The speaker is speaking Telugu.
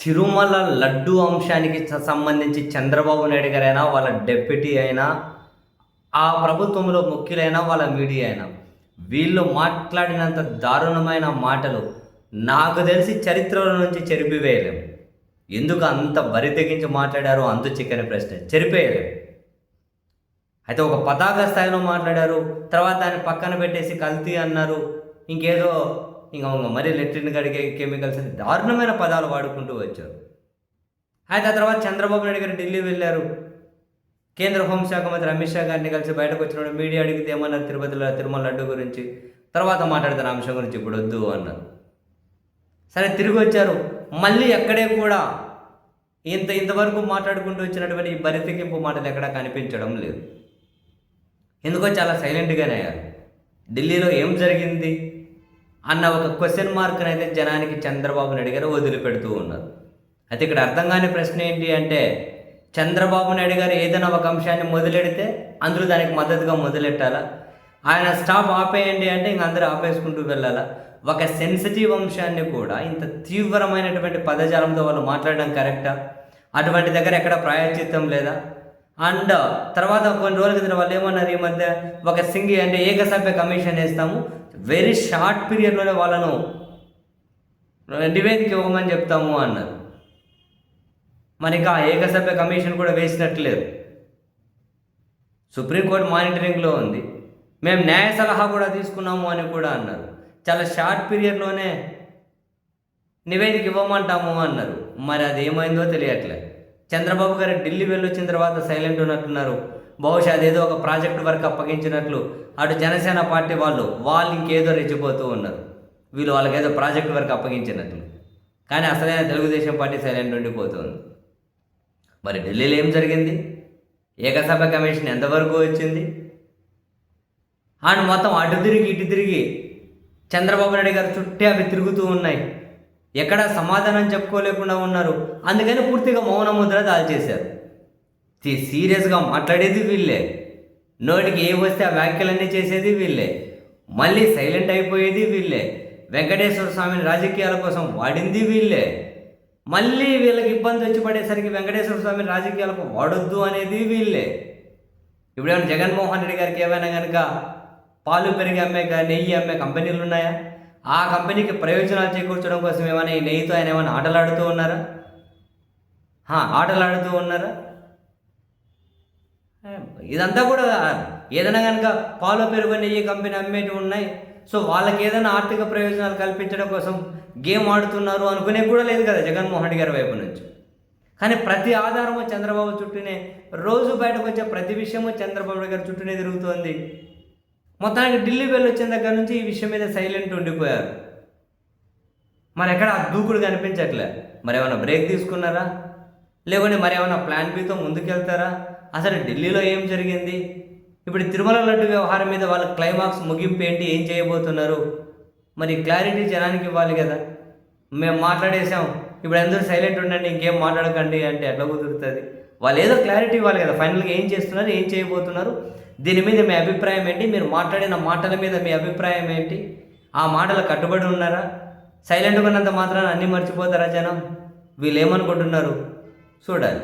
తిరుమల లడ్డు అంశానికి సంబంధించి చంద్రబాబు నాయుడు గారైనా, వాళ్ళ డెప్యూటీ అయినా, ఆ ప్రభుత్వంలో ముఖ్యులైనా, వాళ్ళ మీడియా అయినా, వీళ్ళు మాట్లాడినంత దారుణమైన మాటలు నాకు తెలిసి చరిత్రలో నుంచి చెరిపివేయలేము. ఎందుకు అంత బరి తెగించి మాట్లాడారు అంతు చిక్కని ప్రశ్న. చెరిపేయలేము. అయితే ఒక పతాక స్థాయిలో మాట్లాడారు. తర్వాత దాన్ని పక్కన పెట్టేసి కల్తీ అన్నారు. ఇంకేదో ఇంకా మరీ లెట్రిన్ కడిగే కెమికల్స్ అని దారుణమైన పదాలు వాడుకుంటూ వచ్చారు. అయితే ఆ తర్వాత చంద్రబాబు నాయుడు గారు ఢిల్లీ వెళ్ళారు. కేంద్ర హోంశాఖ మంత్రి అమిత్ షా గారిని కలిసి బయటకు వచ్చినప్పుడు మీడియా అడిగితే ఏమన్నారు, తిరుమల లడ్డు గురించి తర్వాత మాట్లాడుతున్న అంశం గురించి ఇప్పుడు వద్దు అన్నారు. సరే తిరిగి వచ్చారు. మళ్ళీ ఎక్కడే కూడా ఇంతవరకు మాట్లాడుకుంటూ వచ్చినటువంటి ఈ బరితెగింపు మాటలు ఎక్కడా కనిపించడం లేదు. ఎందుకో చాలా సైలెంట్గానే అయ్యారు. ఢిల్లీలో ఏం జరిగింది అన్న ఒక క్వశ్చన్ మార్క్ని అయితే జనానికి చంద్రబాబు నాయుడు గారు వదిలిపెడుతూ ఉన్నారు. అయితే ఇక్కడ అర్థం కాని ప్రశ్న ఏంటి అంటే, చంద్రబాబు నాయుడు గారు ఏదైనా ఒక అంశాన్ని మొదలెడితే అందరూ దానికి మద్దతుగా మొదలెట్టాలా, ఆయన స్టాప్ ఆపేయండి అంటే ఇంక అందరూ ఆపేసుకుంటూ వెళ్ళాలా? ఒక సెన్సిటివ్ అంశాన్ని కూడా ఇంత తీవ్రమైనటువంటి పదజాలంతో వాళ్ళు మాట్లాడడం కరెక్టా? అటువంటి దగ్గర ఎక్కడ ప్రాయశ్చిత్తం లేదా? అండ్ తర్వాత కొన్ని రోజుల క్రితం వాళ్ళు ఏమన్నారు, ఈ మధ్య ఒక ఏకసభ్య కమిషన్ వేస్తాము, వెరీ షార్ట్ పీరియడ్లోనే వాళ్ళను నివేదిక ఇవ్వమని చెప్తాము అన్నారు. మరి ఇంకా ఏకసభ్య కమిషన్ కూడా వేసినట్లేదు. సుప్రీంకోర్టు మానిటరింగ్లో ఉంది. మేము న్యాయ సలహా కూడా తీసుకున్నాము అని కూడా అన్నారు. చాలా షార్ట్ పీరియడ్లోనే నివేదిక ఇవ్వమంటాము అన్నారు. మరి అది ఏమైందో తెలియట్లే. చంద్రబాబు గారు ఢిల్లీ వెళ్ళొచ్చిన తర్వాత సైలెంట్ ఉన్నట్టున్నారు. బహుశా అదేదో ఒక ప్రాజెక్ట్ వర్క్ అప్పగించినట్లు అటు జనసేన పార్టీ వాళ్ళు ఇంకేదో రెచ్చిపోతూ ఉన్నారు. వీళ్ళు వాళ్ళకేదో ప్రాజెక్ట్ వర్క్ అప్పగించినట్లు. కానీ అసలైన తెలుగుదేశం పార్టీ సైలెంట్ ఉండిపోతుంది. మరి ఢిల్లీలో ఏం జరిగింది? ఏకసభ్య కమిషన్ ఎంతవరకు వచ్చింది? అండ్ మొత్తం అటు తిరిగి ఇటు తిరిగి చంద్రబాబు నాయుడు గారు చుట్టే అవి తిరుగుతూ ఉన్నాయి. ఎక్కడా సమాధానం చెప్పుకోలేకుండా ఉన్నారు. అందుకని పూర్తిగా మౌన ముద్ర దాల్చేశారు. సీరియస్గా మాట్లాడేది వీళ్ళే, నోటికి ఏ వస్తే ఆ వ్యాఖ్యలన్నీ చేసేది వీళ్ళే, మళ్ళీ సైలెంట్ అయిపోయేది వీళ్ళే, వెంకటేశ్వర స్వామిని రాజకీయాల కోసం వాడింది వీళ్ళే, మళ్ళీ వీళ్ళకి ఇబ్బంది వచ్చి పడేసరికి వెంకటేశ్వర స్వామిని రాజకీయాలకు వాడొద్దు అనేది వీళ్ళే. ఇప్పుడేమైనా జగన్మోహన్ రెడ్డి గారికి ఏమైనా కనుక పాలు పెరిగి అమ్మే నెయ్యి అమ్మే కంపెనీలు ఉన్నాయా? ఆ కంపెనీకి ప్రయోజనాలు చేకూర్చడం కోసం ఏమైనా ఈ నెయ్యితో ఆయన ఏమైనా ఆటలాడుతూ ఉన్నారా? ఇదంతా కూడా ఏదైనా కనుక పాలు పెరుగు నెయ్యి కంపెనీ అమ్మేటివి ఉన్నాయి, సో వాళ్ళకి ఏదైనా ఆర్థిక ప్రయోజనాలు కల్పించడం కోసం గేమ్ ఆడుతున్నారు అనుకునే కూడా లేదు కదా జగన్మోహన్ రెడ్డి గారి వైపు నుంచి. కానీ ప్రతి ఆధారము చంద్రబాబు చుట్టూనే, రోజు బయటకు వచ్చే ప్రతి విషయము చంద్రబాబు నాయుడు గారి చుట్టూనే తిరుగుతోంది. మొత్తానికి ఢిల్లీ వెళ్ళొచ్చిన దగ్గర నుంచి ఈ విషయం మీద సైలెంట్ ఉండిపోయారు. మరి ఎక్కడ ఆ దూకుడు కనిపించట్లే. మరి ఏమైనా బ్రేక్ తీసుకున్నారా? లేకుంటే మరి ఏమైనా ప్లాన్ బితో ముందుకెళ్తారా? అసలు ఢిల్లీలో ఏం జరిగింది? ఇప్పుడు తిరుమల లడ్డు వ్యవహారం మీద వాళ్ళ క్లైమాక్స్ ముగింపు ఏంటి, ఏం చేయబోతున్నారు? మరి క్లారిటీ జనానికి ఇవ్వాలి కదా. మేము మాట్లాడేసాం, ఇప్పుడు అందరూ సైలెంట్ ఉండండి, ఇంకేం మాట్లాడకండి అంటే ఎట్లా కుదురుతుంది? వాళ్ళు ఏదో క్లారిటీ ఇవ్వాలి కదా. ఫైనల్గా ఏం చేస్తున్నారు, ఏం చేయబోతున్నారు, దీని మీద మీ అభిప్రాయం ఏంటి, మీరు మాట్లాడిన మాటల మీద మీ అభిప్రాయం ఏంటి, ఆ మాటలు కట్టుబడి ఉన్నారా? సైలెంట్గా ఉన్నంత మాత్రాన అన్నీ మర్చిపోతారా జనం? వీళ్ళు ఏమనుకుంటున్నారు చూడాలి.